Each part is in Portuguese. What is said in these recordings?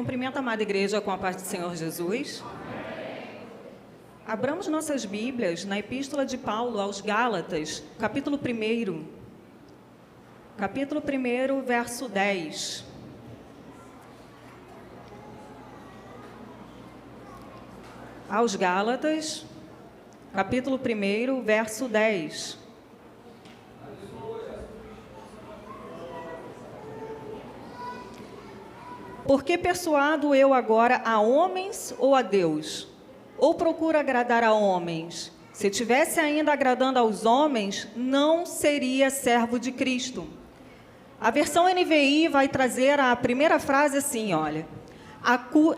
Cumprimento a amada igreja com a paz do Senhor Jesus. Abramos nossas Bíblias na Epístola de Paulo aos Gálatas, capítulo 1. Capítulo 1, verso 10. Aos Gálatas, capítulo 1, verso 10. Porque persuado eu agora a homens ou a Deus? Ou procuro agradar a homens? Se tivesse ainda agradando aos homens, não seria servo de Cristo. A versão NVI vai trazer a primeira frase assim, olha.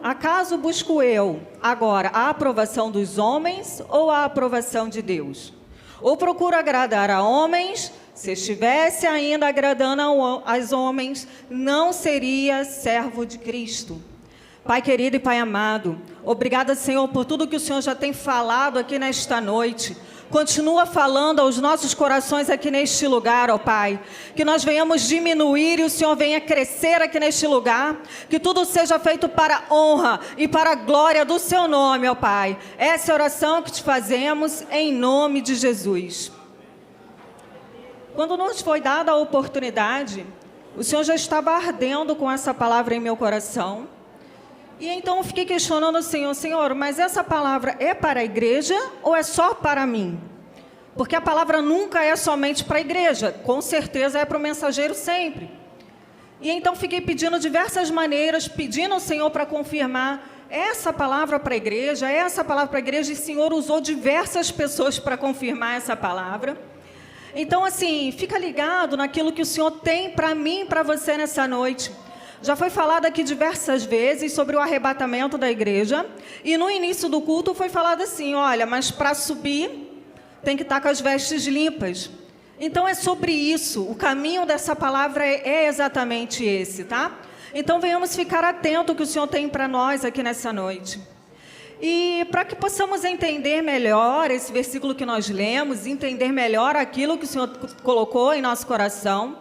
Acaso busco eu agora a aprovação dos homens ou a aprovação de Deus? Ou procuro agradar a homens? Se estivesse ainda agradando aos homens, não seria servo de Cristo. Pai querido e Pai amado, obrigada, Senhor, por tudo que o Senhor já tem falado aqui nesta noite. Continua falando aos nossos corações aqui neste lugar, ó Pai. Que nós venhamos diminuir e o Senhor venha crescer aqui neste lugar. Que tudo seja feito para a honra e para a glória do Seu nome, ó Pai. Essa é a oração que te fazemos em nome de Jesus. Quando nos foi dada a oportunidade, o Senhor já estava ardendo com essa palavra em meu coração. E então eu fiquei questionando o Senhor, Senhor, mas essa palavra é para a igreja ou é só para mim? Porque a palavra nunca é somente para a igreja, com certeza é para o mensageiro sempre. E então fiquei pedindo diversas maneiras, pedindo ao Senhor para confirmar essa palavra para a igreja, e o Senhor usou diversas pessoas para confirmar essa palavra. Então, assim, fica ligado naquilo que o Senhor tem para mim e para você nessa noite. Já foi falado aqui diversas vezes sobre o arrebatamento da igreja. E no início do culto foi falado assim, olha, mas para subir tem que estar com as vestes limpas. Então é sobre isso, o caminho dessa palavra é exatamente esse, tá? Então venhamos ficar atentos ao que o Senhor tem para nós aqui nessa noite. E para que possamos entender melhor esse versículo que nós lemos, entender melhor aquilo que o Senhor colocou em nosso coração,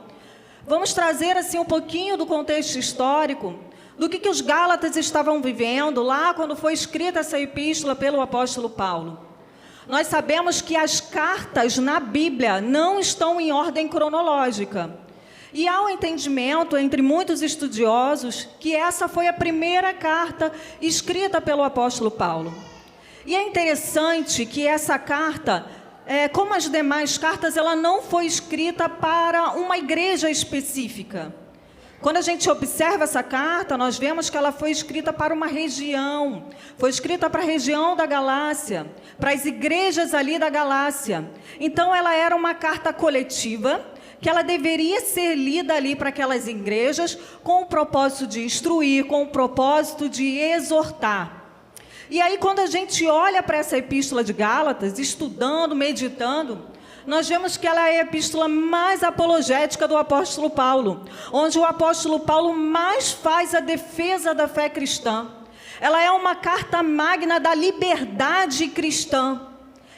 vamos trazer assim um pouquinho do contexto histórico, do que os Gálatas estavam vivendo lá quando foi escrita essa epístola pelo apóstolo Paulo. Nós sabemos que as cartas na Bíblia não estão em ordem cronológica. E há um entendimento entre muitos estudiosos que essa foi a primeira carta escrita pelo apóstolo Paulo. E é interessante que essa carta, como as demais cartas, ela não foi escrita para uma igreja específica. Quando a gente observa essa carta, nós vemos que ela foi escrita para uma região. Foi escrita para a região da Galácia, para as igrejas ali da Galácia. Então ela era uma carta coletiva, que ela deveria ser lida ali para aquelas igrejas com o propósito de instruir, com o propósito de exortar. E aí, quando a gente olha para essa epístola de Gálatas, estudando, meditando, nós vemos que ela é a epístola mais apologética do apóstolo Paulo, onde o apóstolo Paulo mais faz a defesa da fé cristã. Ela é uma carta magna da liberdade cristã.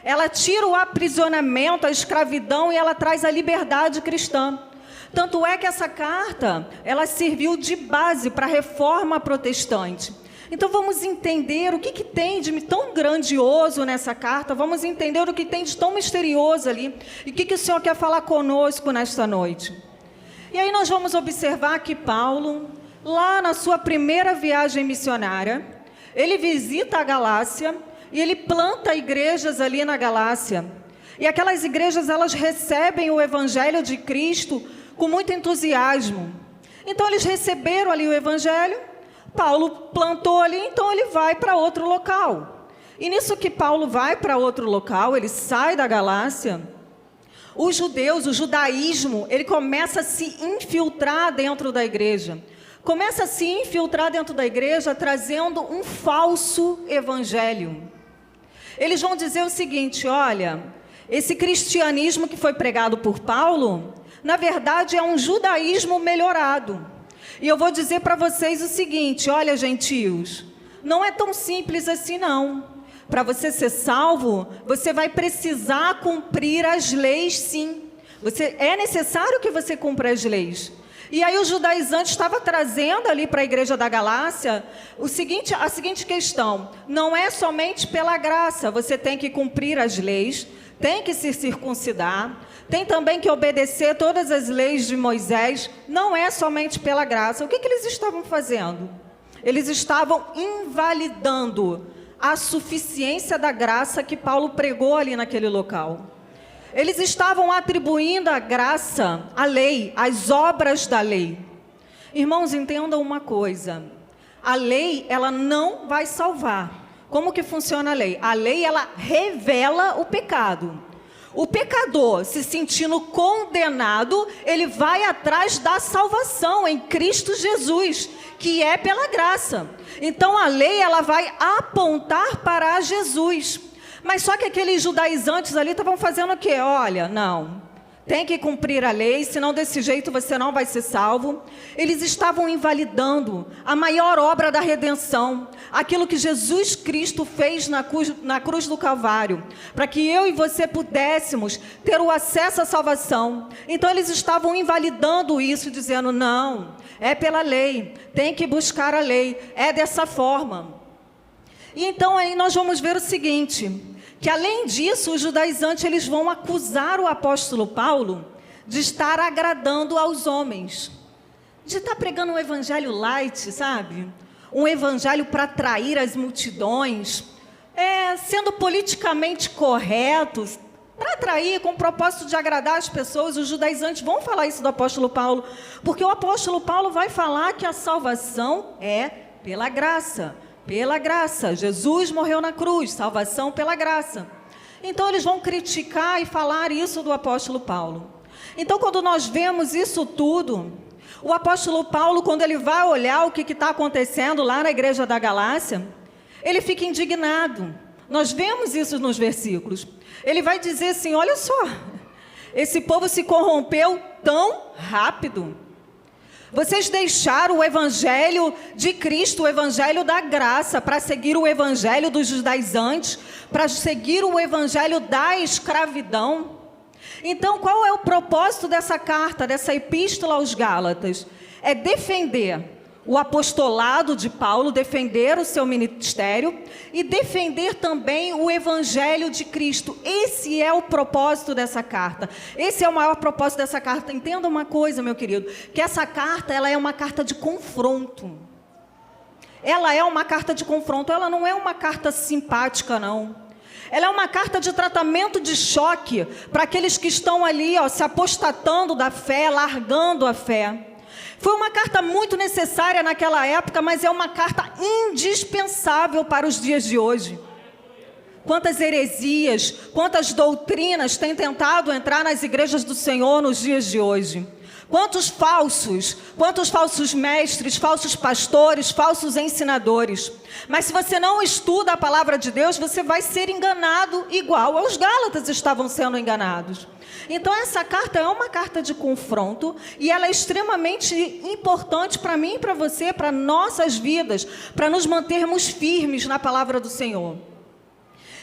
Ela tira o aprisionamento, a escravidão e ela traz a liberdade cristã. Tanto é que essa carta, ela serviu de base para a reforma protestante. Então vamos entender o que tem de tão grandioso nessa carta, vamos entender o que tem de tão misterioso ali, e o que o Senhor quer falar conosco nesta noite. E aí nós vamos observar que Paulo, lá na sua primeira viagem missionária, ele visita a Galácia, e ele planta igrejas ali na Galácia. E aquelas igrejas, elas recebem o Evangelho de Cristo com muito entusiasmo. Então, eles receberam ali o Evangelho, Paulo plantou ali, então ele vai para outro local. E nisso que Paulo vai para outro local, ele sai da Galácia, os judeus, o judaísmo, ele começa a se infiltrar dentro da igreja. Começa a se infiltrar dentro da igreja, trazendo um falso evangelho. Eles vão dizer o seguinte, olha, esse cristianismo que foi pregado por Paulo, na verdade é um judaísmo melhorado. E eu vou dizer para vocês o seguinte, olha, gentios, não é tão simples assim não. Para você ser salvo, você vai precisar cumprir as leis, sim. É necessário que você cumpra as leis. E aí o judaizante estava trazendo ali para a igreja da Galácia a seguinte questão: não é somente pela graça, você tem que cumprir as leis, tem que se circuncidar, tem também que obedecer todas as leis de Moisés, não é somente pela graça. O que eles estavam fazendo? Eles estavam invalidando a suficiência da graça que Paulo pregou ali naquele local. Eles estavam atribuindo a graça, a lei, as obras da lei. Irmãos, entendam uma coisa: a lei, ela não vai salvar. Como que funciona a lei? A lei, ela revela o pecado. O pecador, se sentindo condenado, ele vai atrás da salvação em Cristo Jesus, que é pela graça. Então a lei, ela vai apontar para Jesus. Mas só que aqueles judaizantes ali estavam fazendo o quê? Olha, não, tem que cumprir a lei, senão desse jeito você não vai ser salvo. Eles estavam invalidando a maior obra da redenção, aquilo que Jesus Cristo fez na cruz do Calvário, para que eu e você pudéssemos ter o acesso à salvação. Então eles estavam invalidando isso, dizendo: não, é pela lei, tem que buscar a lei, é dessa forma. E então aí nós vamos ver o seguinte, que além disso, os judaizantes, eles vão acusar o apóstolo Paulo de estar agradando aos homens, de estar pregando um evangelho light, sabe? Um evangelho para atrair as multidões, sendo politicamente corretos, para atrair, com o propósito de agradar as pessoas. Os judaizantes vão falar isso do apóstolo Paulo, porque o apóstolo Paulo vai falar que a salvação é pela graça. Pela graça, Jesus morreu na cruz, salvação pela graça. Então eles vão criticar e falar isso do apóstolo Paulo. Então quando nós vemos isso tudo, o apóstolo Paulo, quando ele vai olhar o que está acontecendo lá na igreja da Galácia, ele fica indignado. Nós vemos isso nos versículos. Ele vai dizer assim: olha só, esse povo se corrompeu tão rápido. Vocês deixaram o evangelho de Cristo, o evangelho da graça, para seguir o evangelho dos judaizantes, para seguir o evangelho da escravidão. Então, qual é o propósito dessa carta, dessa epístola aos Gálatas? É defender o apostolado de Paulo, defender o seu ministério e defender também o evangelho de Cristo. Esse é o propósito dessa carta. Esse é o maior propósito dessa carta. Entenda uma coisa, meu querido, que essa carta, ela é uma carta de confronto. Ela é uma carta de confronto, ela não é uma carta simpática, não. Ela é uma carta de tratamento de choque para aqueles que estão ali, se apostatando da fé, largando a fé. Foi uma carta muito necessária naquela época, mas é uma carta indispensável para os dias de hoje. Quantas heresias, quantas doutrinas têm tentado entrar nas igrejas do Senhor nos dias de hoje? Quantos falsos mestres, falsos pastores, falsos ensinadores. Mas se você não estuda a palavra de Deus, você vai ser enganado igual aos Gálatas estavam sendo enganados. Então essa carta é uma carta de confronto e ela é extremamente importante para mim e para você, para nossas vidas, para nos mantermos firmes na palavra do Senhor.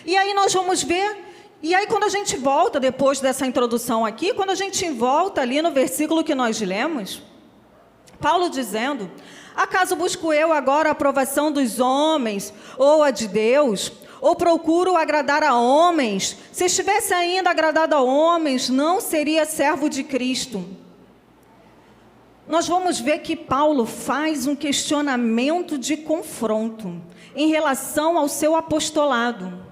E aí nós vamos ver, e aí quando a gente volta, depois dessa introdução aqui, quando a gente volta ali no versículo que nós lemos, Paulo dizendo: acaso busco eu agora a aprovação dos homens ou a de Deus? Ou procuro agradar a homens? Se estivesse ainda agradado a homens, não seria servo de Cristo. Nós vamos ver que Paulo faz um questionamento de confronto em relação ao seu apostolado.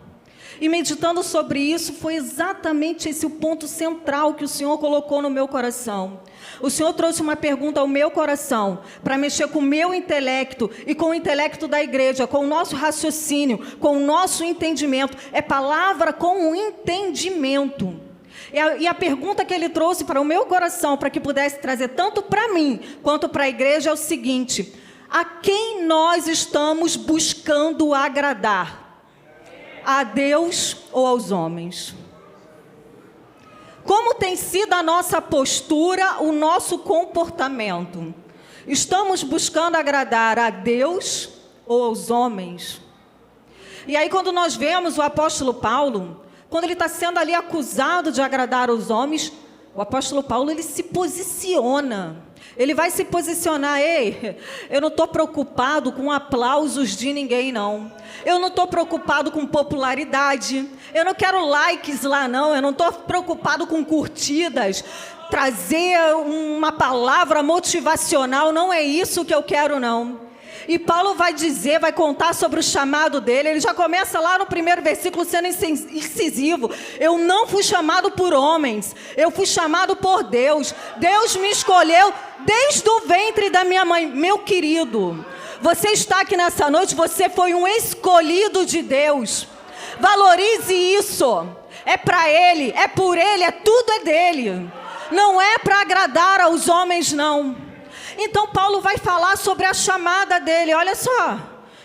E meditando sobre isso, foi exatamente esse o ponto central que o Senhor colocou no meu coração. O Senhor trouxe uma pergunta ao meu coração, para mexer com o meu intelecto e com o intelecto da igreja, com o nosso raciocínio, com o nosso entendimento. É palavra com o entendimento. E a pergunta que ele trouxe para o meu coração, para que pudesse trazer tanto para mim, quanto para a igreja, é o seguinte: a quem nós estamos buscando agradar? A Deus ou aos homens? Como tem sido a nossa postura, o nosso comportamento? Estamos buscando agradar a Deus ou aos homens? E aí quando nós vemos o apóstolo Paulo, quando ele está sendo ali acusado de agradar aos homens, o apóstolo Paulo, ele se posiciona. Ele vai se posicionar. Ei, eu não estou preocupado com aplausos de ninguém, não. Eu não estou preocupado com popularidade. Eu não quero likes lá, não. Eu não estou preocupado com curtidas. Trazer uma palavra motivacional, não é isso que eu quero, não. E Paulo vai dizer, vai contar sobre o chamado dele. Ele já começa lá no primeiro versículo sendo incisivo. Eu não fui chamado por homens, eu fui chamado por Deus. Deus me escolheu desde o ventre da minha mãe. Meu querido, você está aqui nessa noite, você foi um escolhido de Deus. Valorize isso. É para Ele, é por Ele, tudo é dele. Não é para agradar aos homens, não. Então Paulo vai falar sobre a chamada dele. Olha só,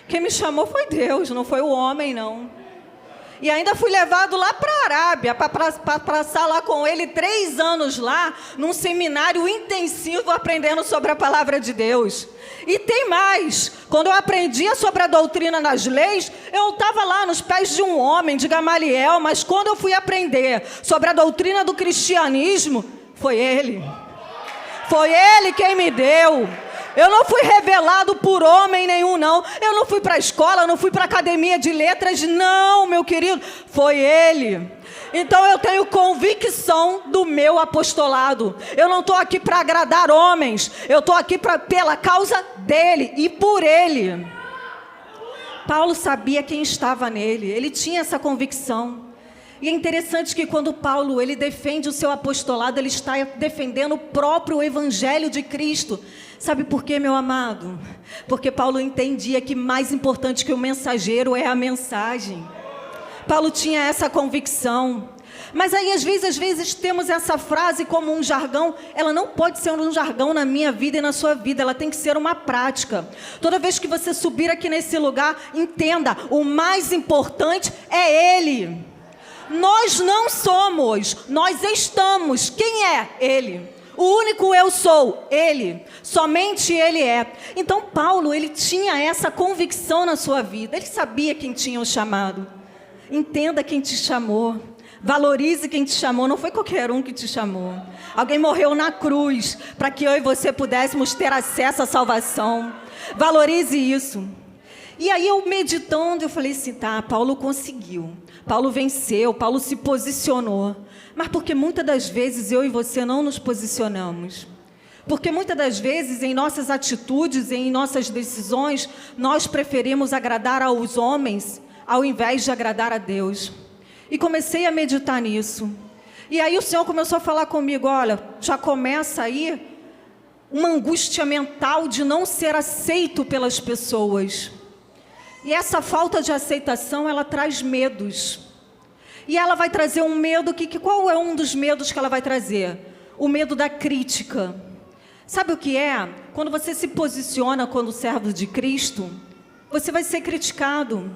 quem me chamou foi Deus, não foi o homem, não. E ainda fui levado lá para a Arábia, para passar lá com ele 3 anos lá, num seminário intensivo, aprendendo sobre a palavra de Deus. E tem mais, quando eu aprendia sobre a doutrina das leis, eu estava lá nos pés de um homem, de Gamaliel, mas quando eu fui aprender sobre a doutrina do cristianismo, foi ele. Foi Ele quem me deu. Eu não fui revelado por homem nenhum, não. Eu não fui para a escola, não fui para a academia de letras, não, meu querido. Foi Ele. Então eu tenho convicção do meu apostolado. Eu não estou aqui para agradar homens. Eu estou aqui pela causa dEle e por Ele. Paulo sabia quem estava nele. Ele tinha essa convicção. E é interessante que quando Paulo ele defende o seu apostolado, ele está defendendo o próprio evangelho de Cristo. Sabe por quê, meu amado? Porque Paulo entendia que mais importante que o mensageiro é a mensagem. Paulo tinha essa convicção. Mas aí às vezes temos essa frase como um jargão. Ela não pode ser um jargão na minha vida e na sua vida. Ela tem que ser uma prática. Toda vez que você subir aqui nesse lugar, entenda, o mais importante é Ele. Nós não somos, nós estamos. Quem é? Ele. O único eu sou, Ele. Somente Ele é. Então Paulo, ele tinha essa convicção na sua vida. Ele sabia quem tinha o chamado. Entenda quem te chamou. Valorize quem te chamou. Não foi qualquer um que te chamou. Alguém morreu na cruz para que eu e você pudéssemos ter acesso à salvação. Valorize isso. E aí eu meditando, eu falei assim, tá, Paulo conseguiu. Paulo venceu, Paulo se posicionou. Mas porque muitas das vezes eu e você não nos posicionamos. Porque muitas das vezes em nossas atitudes, em nossas decisões, nós preferimos agradar aos homens ao invés de agradar a Deus. E comecei a meditar nisso. E aí o Senhor começou a falar comigo, olha, já começa aí uma angústia mental de não ser aceito pelas pessoas. E essa falta de aceitação, ela traz medos. E ela vai trazer um medo, qual é um dos medos que ela vai trazer? O medo da crítica. Sabe o que é? Quando você se posiciona como servo de Cristo, você vai ser criticado.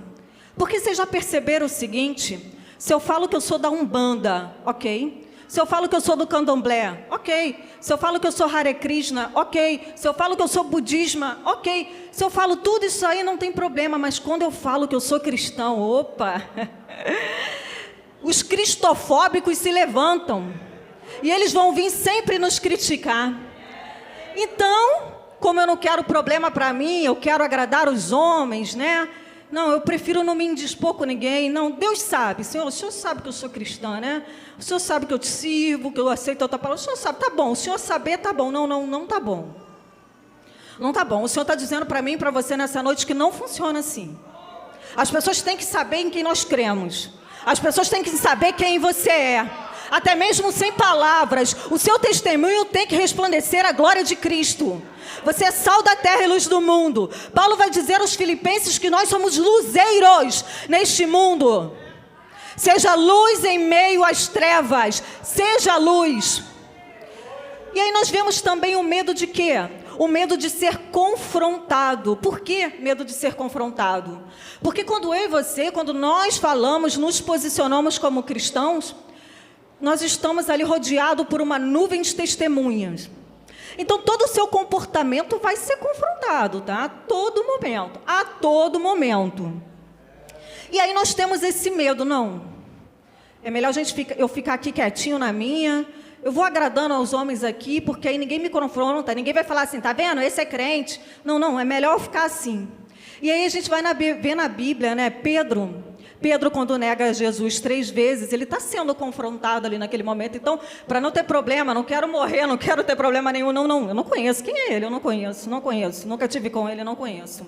Porque vocês já perceberam o seguinte? Se eu falo que eu sou da Umbanda, ok. Se eu falo que eu sou do Candomblé, ok. Se eu falo que eu sou Hare Krishna, ok. Se eu falo que eu sou budismo, ok. Se eu falo tudo isso aí, não tem problema. Mas quando eu falo que eu sou cristão, opa! Os cristofóbicos se levantam. E eles vão vir sempre nos criticar. Então, como eu não quero problema para mim, eu quero agradar os homens, né? Não, eu prefiro não me indispor com ninguém. Não, Deus sabe, Senhor, o Senhor sabe que eu sou cristã, né? O Senhor sabe que eu te sirvo, que eu aceito a tua palavra. O Senhor sabe, tá bom. O Senhor saber, tá bom. Não tá bom. Não tá bom. O Senhor está dizendo para mim e para você nessa noite que não funciona assim. As pessoas têm que saber em quem nós cremos. As pessoas têm que saber quem você é. Até mesmo sem palavras, o seu testemunho tem que resplandecer a glória de Cristo. Você é sal da terra e luz do mundo. Paulo vai dizer aos filipenses que nós somos luzeiros neste mundo. Seja luz em meio às trevas. Seja luz. E aí nós vemos também o medo de quê? O medo de ser confrontado. Por que medo de ser confrontado? Porque quando eu e você, quando nós falamos, nos posicionamos como cristãos, nós estamos ali rodeados por uma nuvem de testemunhas. Então, todo o seu comportamento vai ser confrontado, tá? A todo momento. E aí nós temos esse medo, não. É melhor eu ficar aqui quietinho na minha, Eu vou agradando aos homens aqui, porque aí ninguém me confronta, ninguém vai falar assim, tá vendo? Esse é crente. Não, não, é melhor eu ficar assim. E aí a gente vai ver na Bíblia, né? Pedro, quando nega Jesus 3 vezes, ele está sendo confrontado ali naquele momento. Então, para não ter problema, não quero morrer, não quero ter problema nenhum. Não, eu não conheço. Quem é ele? Eu não conheço. Nunca tive com ele, não conheço.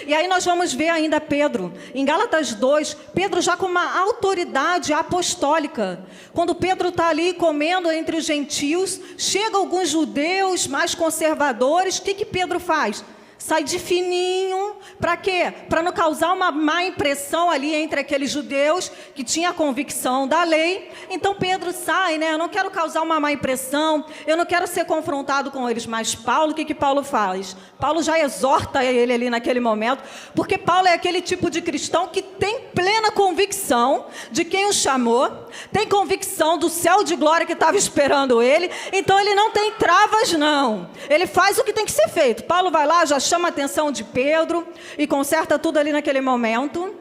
E aí nós vamos ver ainda Pedro. Em Gálatas 2, Pedro já com uma autoridade apostólica. Quando Pedro está ali comendo entre os gentios, chegam alguns judeus mais conservadores. O que Pedro faz? Sai de fininho, para quê? Para não causar uma má impressão ali entre aqueles judeus que tinham a convicção da lei. Então Pedro sai, né? Eu não quero causar uma má impressão, eu não quero ser confrontado com eles. Mas Paulo, o que Paulo faz? Paulo já exorta ele ali naquele momento, porque Paulo é aquele tipo de cristão que tem plena convicção de quem o chamou, tem convicção do céu de glória que estava esperando ele, então ele não tem travas não, ele faz o que tem que ser feito. Paulo vai lá, já chama a atenção de Pedro e conserta tudo ali naquele momento.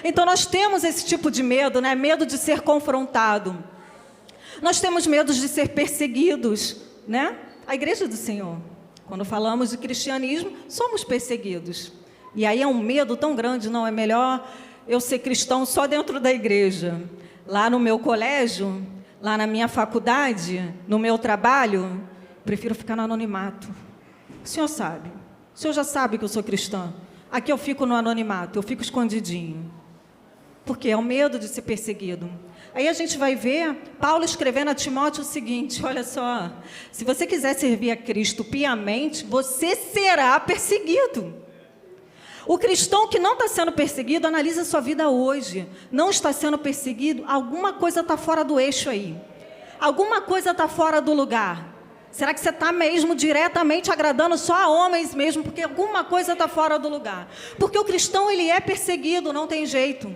Então nós temos esse tipo de medo, né? Medo de ser confrontado. Nós temos medo de ser perseguidos, né? A igreja do Senhor, quando falamos de cristianismo, somos perseguidos. E aí é um medo tão grande, não é melhor eu ser cristão só dentro da igreja. Lá no meu colégio, lá na minha faculdade, no meu trabalho, prefiro ficar no anonimato. O senhor sabe. O senhor já sabe que eu sou cristã. Aqui eu fico no anonimato, eu fico escondidinho. Porque é o medo de ser perseguido. Aí a gente vai ver Paulo escrevendo a Timóteo o seguinte, olha só, se você quiser servir a Cristo piamente, você será perseguido. O cristão que não está sendo perseguido, analisa a sua vida hoje. Não está sendo perseguido, alguma coisa está fora do eixo aí. Alguma coisa está fora do lugar. Será que você está mesmo diretamente agradando só a homens mesmo? Porque alguma coisa está fora do lugar. Porque o cristão, ele é perseguido, não tem jeito.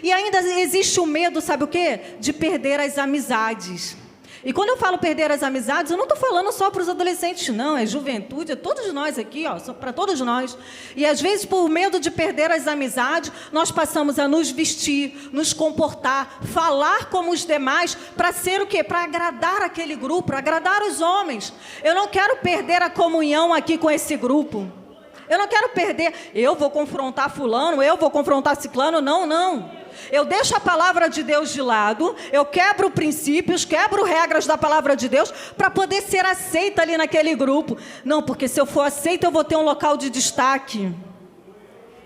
E ainda existe o medo, sabe o quê? De perder as amizades. E quando eu falo perder as amizades, eu não estou falando só para os adolescentes, não. É juventude, é todos nós aqui, ó, para todos nós. E às vezes, por medo de perder as amizades, nós passamos a nos vestir, nos comportar, falar como os demais, para ser o quê? Para agradar aquele grupo, para agradar os homens. Eu não quero perder a comunhão aqui com esse grupo. Eu não quero perder, eu vou confrontar fulano, eu vou confrontar ciclano, não. Eu deixo a palavra de Deus de lado, eu quebro princípios, quebro regras da palavra de Deus para poder ser aceita ali naquele grupo. Não, porque se eu for aceita eu vou ter um local de destaque.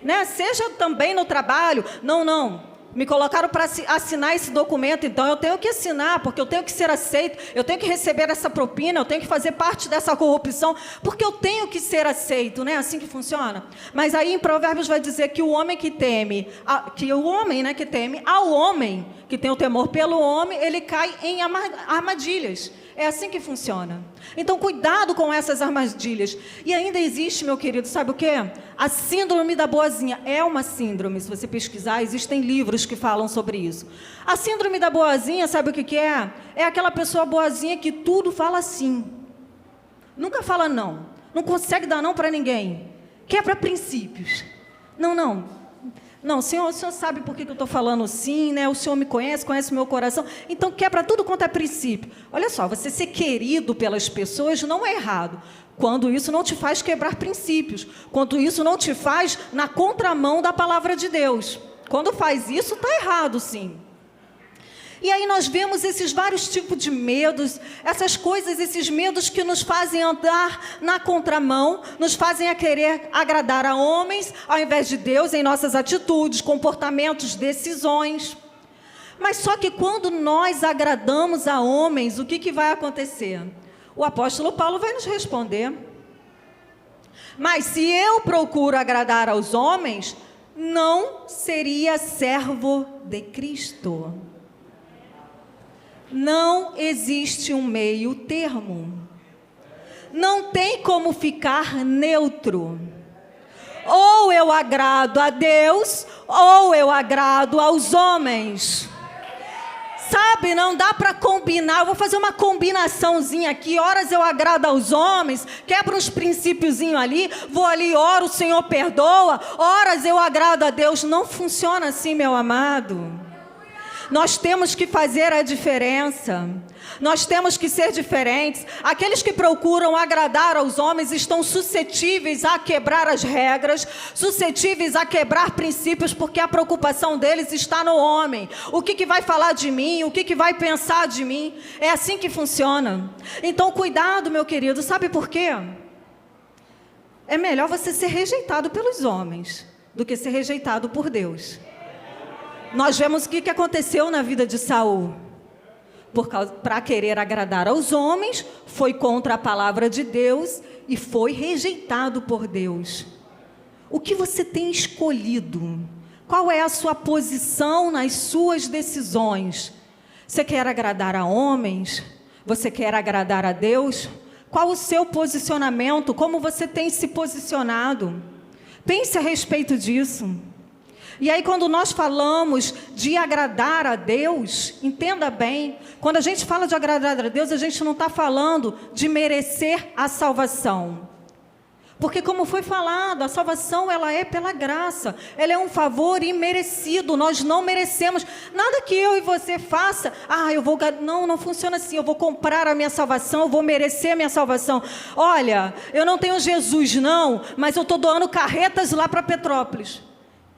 Né? Seja também no trabalho, não. Me colocaram para assinar esse documento, então eu tenho que assinar, porque eu tenho que ser aceito, eu tenho que receber essa propina, eu tenho que fazer parte dessa corrupção, porque eu tenho que ser aceito, né? Assim que funciona. Mas aí em Provérbios vai dizer que o homem que teme, que teme ao homem, que tem o temor pelo homem, ele cai em armadilhas. É assim que funciona. Então, cuidado com essas armadilhas. E ainda existe, meu querido, sabe o quê? A síndrome da boazinha. É uma síndrome, se você pesquisar, existem livros que falam sobre isso. A síndrome da boazinha, sabe o que é? É aquela pessoa boazinha que tudo fala sim. Nunca fala não. Não consegue dar não para ninguém. Quebra princípios. Não, Senhor, o Senhor sabe por que eu estou falando sim, né? O Senhor me conhece o meu coração. Então, quebra tudo quanto é princípio. Olha só, você ser querido pelas pessoas não é errado. Quando isso não te faz quebrar princípios. Quando isso não te faz na contramão da palavra de Deus. Quando faz isso, está errado, sim. E aí nós vemos esses vários tipos de medos, essas coisas, esses medos que nos fazem andar na contramão, nos fazem a querer agradar a homens, ao invés de Deus, em nossas atitudes, comportamentos, decisões. Mas só que quando nós agradamos a homens, o que vai acontecer? O apóstolo Paulo vai nos responder. Mas se eu procuro agradar aos homens, não seria servo de Cristo. Não existe um meio termo. Não tem como ficar neutro. Ou eu agrado a Deus, ou eu agrado aos homens. Sabe, não dá para combinar. Eu vou fazer uma combinaçãozinha aqui. Horas eu agrado aos homens, quebro uns princípiozinhos ali, vou ali, oro, o Senhor perdoa. Horas eu agrado a Deus. Não funciona assim, meu amado. Nós temos que fazer a diferença. Nós temos que ser diferentes. Aqueles que procuram agradar aos homens estão suscetíveis a quebrar as regras, suscetíveis a quebrar princípios, porque a preocupação deles está no homem. O que vai falar de mim? O que vai pensar de mim? É assim que funciona. Então, cuidado, meu querido. Sabe por quê? É melhor você ser rejeitado pelos homens do que ser rejeitado por Deus. Nós vemos o que aconteceu na vida de Saul. Para querer agradar aos homens, foi contra a palavra de Deus e foi rejeitado por Deus. O que você tem escolhido? Qual é a sua posição nas suas decisões? Você quer agradar a homens? Você quer agradar a Deus? Qual o seu posicionamento? Como você tem se posicionado? Pense a respeito disso. E aí, quando nós falamos de agradar a Deus, entenda bem, quando a gente fala de agradar a Deus, a gente não está falando de merecer a salvação. Porque, como foi falado, a salvação ela é pela graça, ela é um favor imerecido, nós não merecemos. Nada que eu e você faça, não funciona assim, eu vou comprar a minha salvação, eu vou merecer a minha salvação. Olha, eu não tenho Jesus não, mas eu estou doando carretas lá para Petrópolis.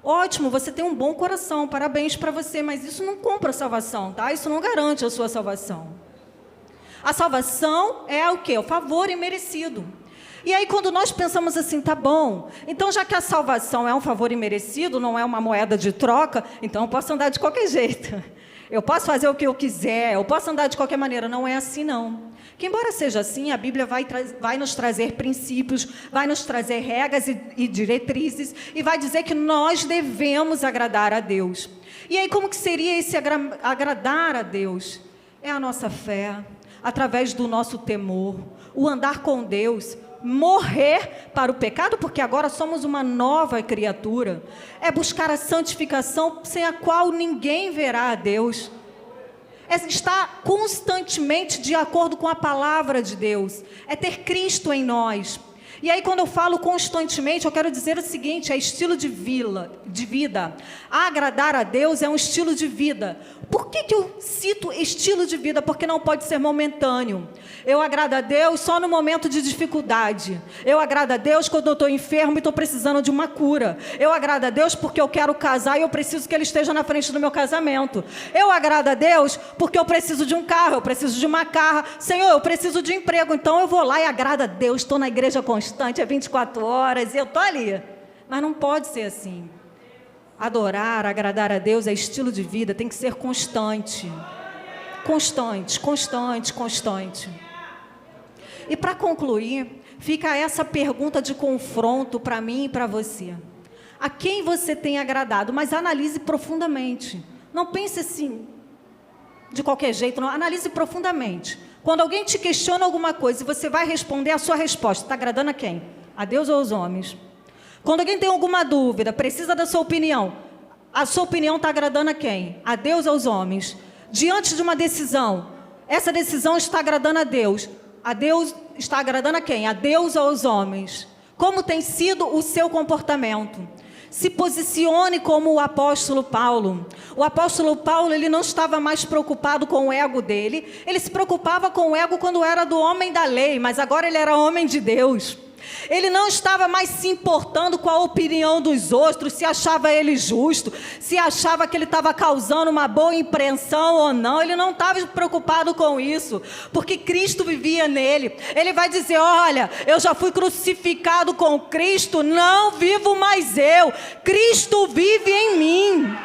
Ótimo, você tem um bom coração, parabéns para você, mas isso não compra a salvação, tá? Isso não garante a sua salvação. A salvação é o quê? O favor imerecido. E aí, quando nós pensamos assim, tá bom, então já que a salvação é um favor imerecido, não é uma moeda de troca, então eu posso andar de qualquer jeito. Eu posso fazer o que eu quiser, eu posso andar de qualquer maneira. Não é assim, não. Que embora seja assim, a Bíblia vai nos trazer princípios, vai nos trazer regras e diretrizes, e vai dizer que nós devemos agradar a Deus. E aí, como que seria esse agradar a Deus? É a nossa fé, através do nosso temor, o andar com Deus, morrer para o pecado, porque agora somos uma nova criatura, é buscar a santificação sem a qual ninguém verá a Deus, é estar constantemente de acordo com a palavra de Deus, é ter Cristo em nós. E aí, quando eu falo constantemente, eu quero dizer o seguinte, é estilo de vida. Agradar a Deus é um estilo de vida. Por que eu cito estilo de vida? Porque não pode ser momentâneo. Eu agrado a Deus só no momento de dificuldade. Eu agrado a Deus quando eu estou enfermo e estou precisando de uma cura. Eu agrado a Deus porque eu quero casar e eu preciso que Ele esteja na frente do meu casamento. Eu agrado a Deus porque eu preciso de um carro, eu preciso de uma carro. Senhor, eu preciso de emprego, então eu vou lá e agrado a Deus. Estou na igreja constante, é 24 horas e eu estou ali. Mas não pode ser assim. Adorar, agradar a Deus é estilo de vida, tem que ser constante. Constante, constante, constante. E para concluir, fica essa pergunta de confronto para mim e para você. A quem você tem agradado? Mas analise profundamente. Não pense assim, de qualquer jeito, não. Analise profundamente. Quando alguém te questiona alguma coisa e você vai responder, a sua resposta está agradando a quem? A Deus ou aos homens? Quando alguém tem alguma dúvida, precisa da sua opinião, a sua opinião está agradando a quem? A Deus ou aos homens? Diante de uma decisão, essa decisão está agradando a Deus está agradando a quem? A Deus ou aos homens? Como tem sido o seu comportamento? Se posicione como o apóstolo Paulo. O apóstolo Paulo, ele não estava mais preocupado com o ego dele, ele se preocupava com o ego quando era do homem da lei, mas agora ele era homem de Deus. Ele não estava mais se importando com a opinião dos outros, se achava ele justo, se achava que ele estava causando uma boa impressão ou não. Ele não estava preocupado com isso, porque Cristo vivia nele. Ele vai dizer, olha, eu já fui crucificado com Cristo, não vivo mais eu, Cristo vive em mim.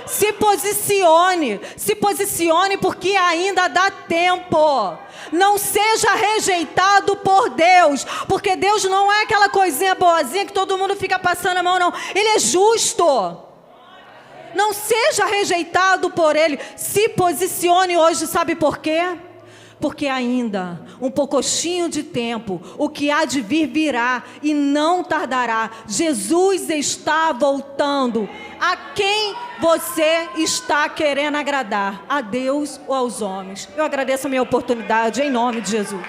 Se posicione porque ainda dá tempo. Não seja rejeitado por Deus, porque Deus não é aquela coisinha boazinha que todo mundo fica passando a mão, não. Ele é justo. Não seja rejeitado por Ele. Se posicione hoje, sabe por quê? Porque ainda um pouquinho de tempo, o que há de vir virá e não tardará. Jesus está voltando. A quem você está querendo agradar? A Deus ou aos homens? Eu agradeço a minha oportunidade em nome de Jesus.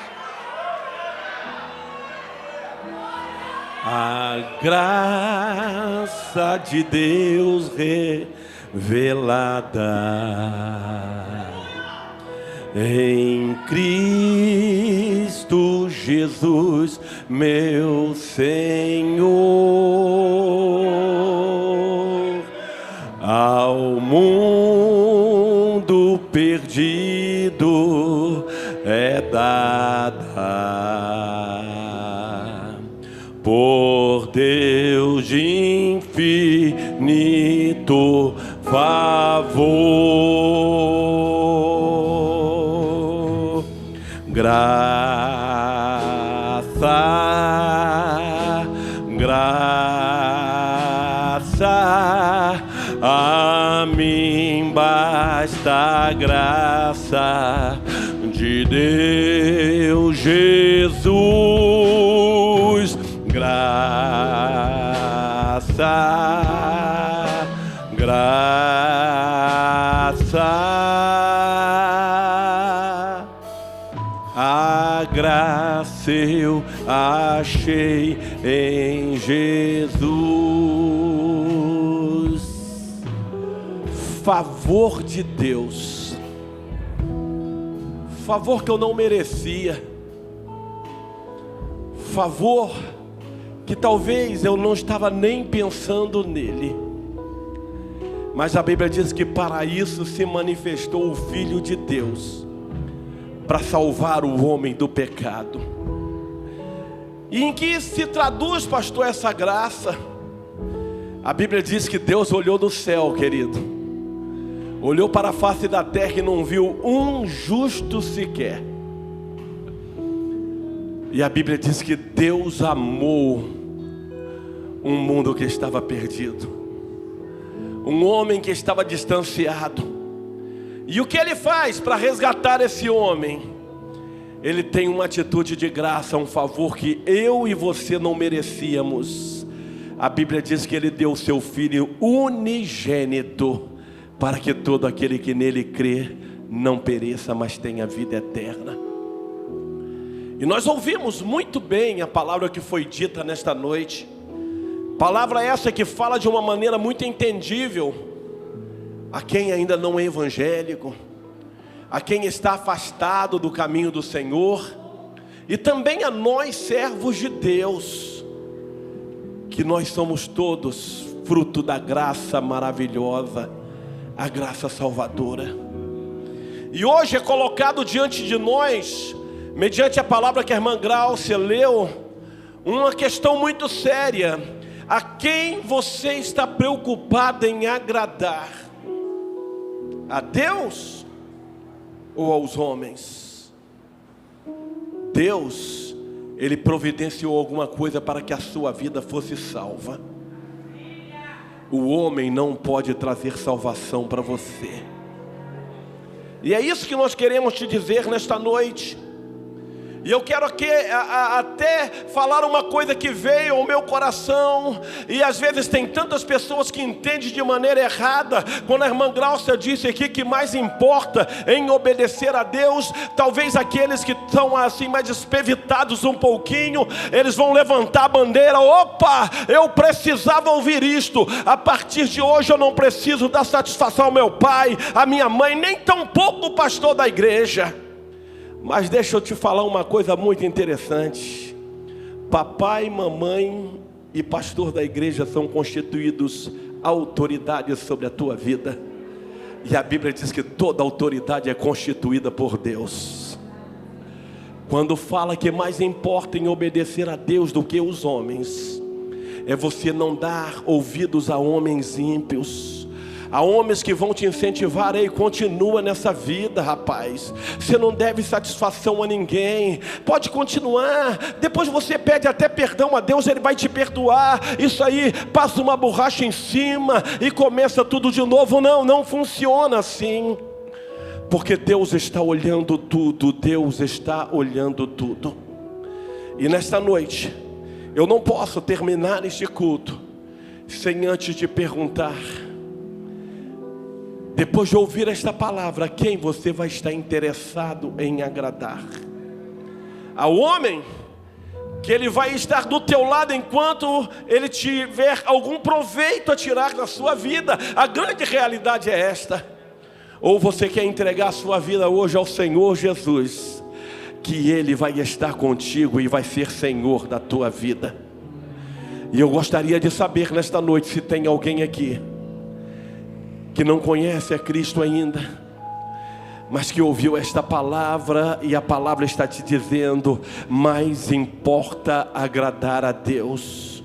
A graça de Deus revelada em Cristo Jesus, meu Senhor. Ao mundo perdido é dada por Deus de infinito favor. Graça, a mim basta a graça de Deus Jesus. Graça, a graça eu achei em Jesus. Favor de Deus, favor que eu não merecia, favor que talvez eu não estava nem pensando nele, mas a Bíblia diz que para isso se manifestou o Filho de Deus, para salvar o homem do pecado. E em que se traduz, pastor, essa graça? A Bíblia diz que Deus olhou do céu, querido, olhou para a face da terra e não viu um justo sequer. E a Bíblia diz que Deus amou um mundo que estava perdido, um homem que estava distanciado. E o que ele faz para resgatar esse homem? Ele tem uma atitude de graça, um favor que eu e você não merecíamos. A Bíblia diz que ele deu o seu Filho unigênito, para que todo aquele que nele crê não pereça, mas tenha vida eterna. E nós ouvimos muito bem a palavra que foi dita nesta noite. Palavra essa que fala de uma maneira muito entendível a quem ainda não é evangélico, a quem está afastado do caminho do Senhor, e também a nós, servos de Deus, que nós somos todos fruto da graça maravilhosa, a graça salvadora. E hoje é colocado diante de nós, mediante a palavra que a irmã Gráucia leu, uma questão muito séria: a quem você está preocupado em agradar? A Deus ou aos homens? Deus, Ele providenciou alguma coisa para que a sua vida fosse salva. O homem não pode trazer salvação para você. E é isso que nós queremos te dizer nesta noite. E eu quero aqui até falar uma coisa que veio ao meu coração. E às vezes tem tantas pessoas que entendem de maneira errada. Quando a irmã Gráucia disse aqui que mais importa em obedecer a Deus, talvez aqueles que estão assim mais espevitados um pouquinho, eles vão levantar a bandeira: opa, eu precisava ouvir isto. A partir de hoje eu não preciso dar satisfação ao meu pai, à minha mãe, nem tampouco o pastor da igreja. Mas deixa eu te falar uma coisa muito interessante. Papai, mamãe e pastor da igreja são constituídos autoridades sobre a tua vida. E a Bíblia diz que toda autoridade é constituída por Deus. Quando fala que mais importa em obedecer a Deus do que os homens, é você não dar ouvidos a homens ímpios. Há homens que vão te incentivar: ei, continua nessa vida, rapaz, você não deve satisfação a ninguém, pode continuar, depois você pede até perdão a Deus, Ele vai te perdoar. Isso aí, passa uma borracha em cima e começa tudo de novo. Não funciona assim, porque Deus está olhando tudo, Deus está olhando tudo. E nesta noite, eu não posso terminar este culto sem antes te perguntar, depois de ouvir esta palavra, a quem você vai estar interessado em agradar? Ao homem, que ele vai estar do teu lado enquanto ele tiver algum proveito a tirar da sua vida. A grande realidade é esta: ou você quer entregar a sua vida hoje ao Senhor Jesus, que Ele vai estar contigo e vai ser Senhor da tua vida. E eu gostaria de saber nesta noite se tem alguém aqui que não conhece a Cristo ainda, mas que ouviu esta palavra e a palavra está te dizendo: mais importa agradar a Deus.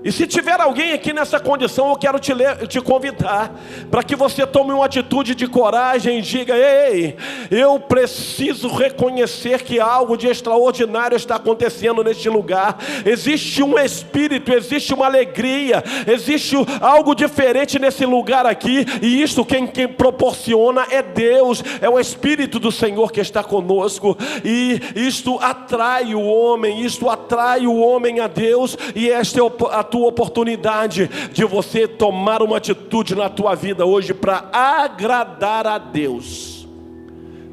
E se tiver alguém aqui nessa condição, eu quero te convidar para que você tome uma atitude de coragem e diga: ei, eu preciso reconhecer que algo de extraordinário está acontecendo neste lugar. Existe um espírito, existe uma alegria, existe algo diferente nesse lugar aqui. E isto quem proporciona é Deus, é o Espírito do Senhor que está conosco. E isto atrai o homem, isto atrai o homem a Deus. E esta é a tua oportunidade de você tomar uma atitude na tua vida hoje para agradar a Deus.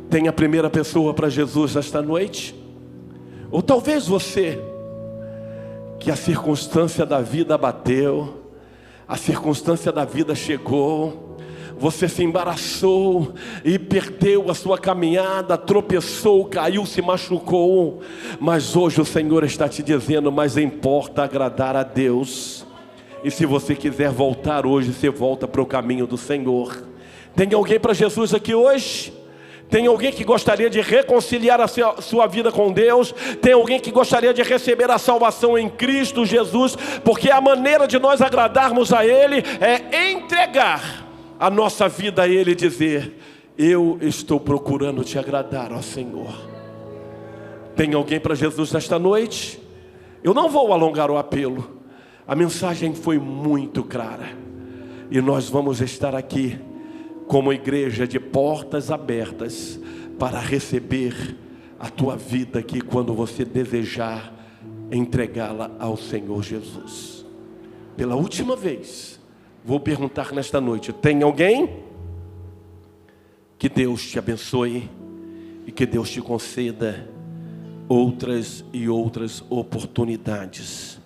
Tem a primeira pessoa para Jesus esta noite? Ou talvez você, que a circunstância da vida bateu, a circunstância da vida chegou, você se embaraçou e perdeu a sua caminhada, tropeçou, caiu, se machucou. Mas hoje o Senhor está te dizendo: mas importa agradar a Deus. E se você quiser voltar hoje, você volta para o caminho do Senhor. Tem alguém para Jesus aqui hoje? Tem alguém que gostaria de reconciliar a sua vida com Deus? Tem alguém que gostaria de receber a salvação em Cristo Jesus? Porque a maneira de nós agradarmos a Ele é entregar a nossa vida a Ele e dizer: eu estou procurando te agradar, ó Senhor. Tem alguém para Jesus nesta noite? Eu não vou alongar o apelo. A mensagem foi muito clara. E nós vamos estar aqui como igreja de portas abertas para receber a tua vida aqui quando você desejar entregá-la ao Senhor Jesus. Pela última vez, vou perguntar nesta noite: tem alguém? Que Deus te abençoe e que Deus te conceda outras e outras oportunidades